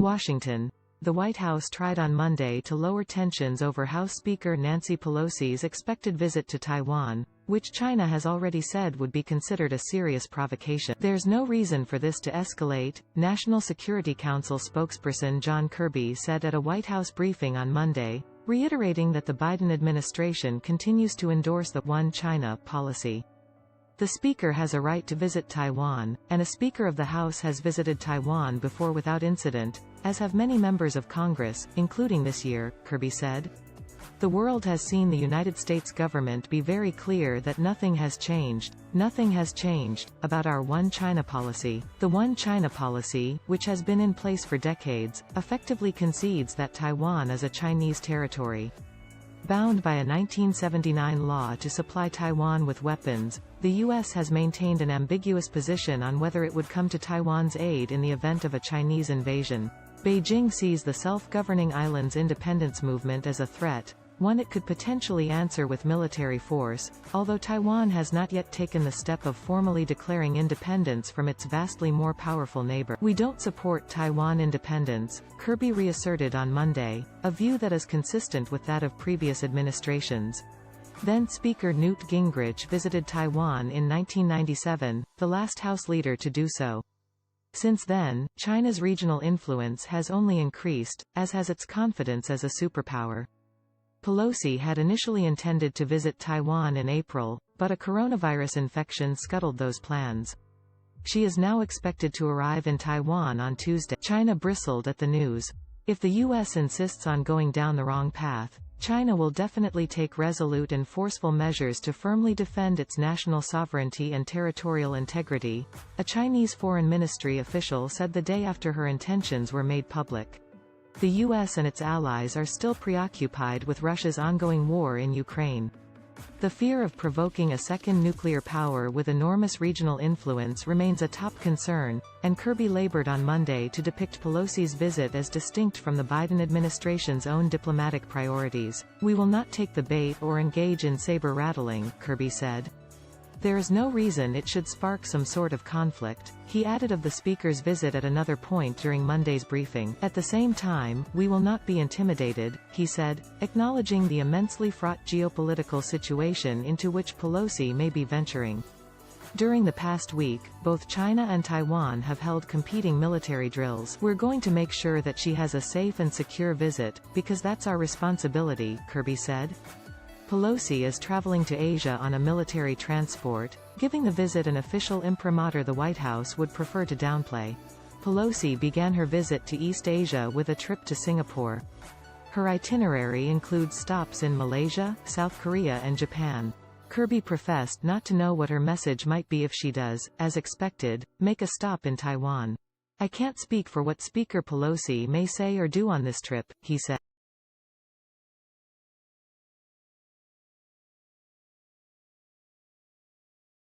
Washington. The White House tried on Monday to lower tensions over House Speaker Nancy Pelosi's expected visit to Taiwan, which China has already said would be considered a serious provocation. There's no reason for this to escalate, National Security Council spokesperson John Kirby said at a White House briefing on Monday, reiterating that the Biden administration continues to endorse the One China policy. The Speaker has a right to visit Taiwan, and a Speaker of the House has visited Taiwan before without incident, as have many members of Congress, including this year, Kirby said. The world has seen the United States government be very clear that nothing has changed about our One China policy. The One China policy, which has been in place for decades, effectively concedes that Taiwan is a Chinese territory. Bound by a 1979 law to supply Taiwan with weapons, the U.S. has maintained an ambiguous position on whether it would come to Taiwan's aid in the event of a Chinese invasion. Beijing sees the self-governing island's independence movement as a threat, one it could potentially answer with military force, although Taiwan has not yet taken the step of formally declaring independence from its vastly more powerful neighbor. We don't support Taiwan independence, Kirby reasserted on Monday, a view that is consistent with that of previous administrations. Then Speaker Newt Gingrich visited Taiwan in 1997, the last House leader to do so. Since then, China's regional influence has only increased, as has its confidence as a superpower. Pelosi had initially intended to visit Taiwan in April, but a coronavirus infection scuttled those plans. She is now expected to arrive in Taiwan on Tuesday. China bristled at the news. If the U.S. insists on going down the wrong path, China will definitely take resolute and forceful measures to firmly defend its national sovereignty and territorial integrity, a Chinese foreign ministry official said the day after her intentions were made public. The U.S. and its allies are still preoccupied with Russia's ongoing war in Ukraine. The fear of provoking a second nuclear power with enormous regional influence remains a top concern, and Kirby labored on Monday to depict Pelosi's visit as distinct from the Biden administration's own diplomatic priorities. We will not take the bait or engage in saber-rattling, Kirby said. There is no reason it should spark some sort of conflict, he added of the Speaker's visit at another point during Monday's briefing. At the same time, we will not be intimidated, he said, acknowledging the immensely fraught geopolitical situation into which Pelosi may be venturing. During the past week, both China and Taiwan have held competing military drills. We're going to make sure that she has a safe and secure visit, because that's our responsibility, Kirby said. Pelosi is traveling to Asia on a military transport, giving the visit an official imprimatur the White House would prefer to downplay. Pelosi began her visit to East Asia with a trip to Singapore. Her itinerary includes stops in Malaysia, South Korea and Japan. Kirby professed not to know what her message might be if she does, as expected, make a stop in Taiwan. I can't speak for what Speaker Pelosi may say or do on this trip, he said.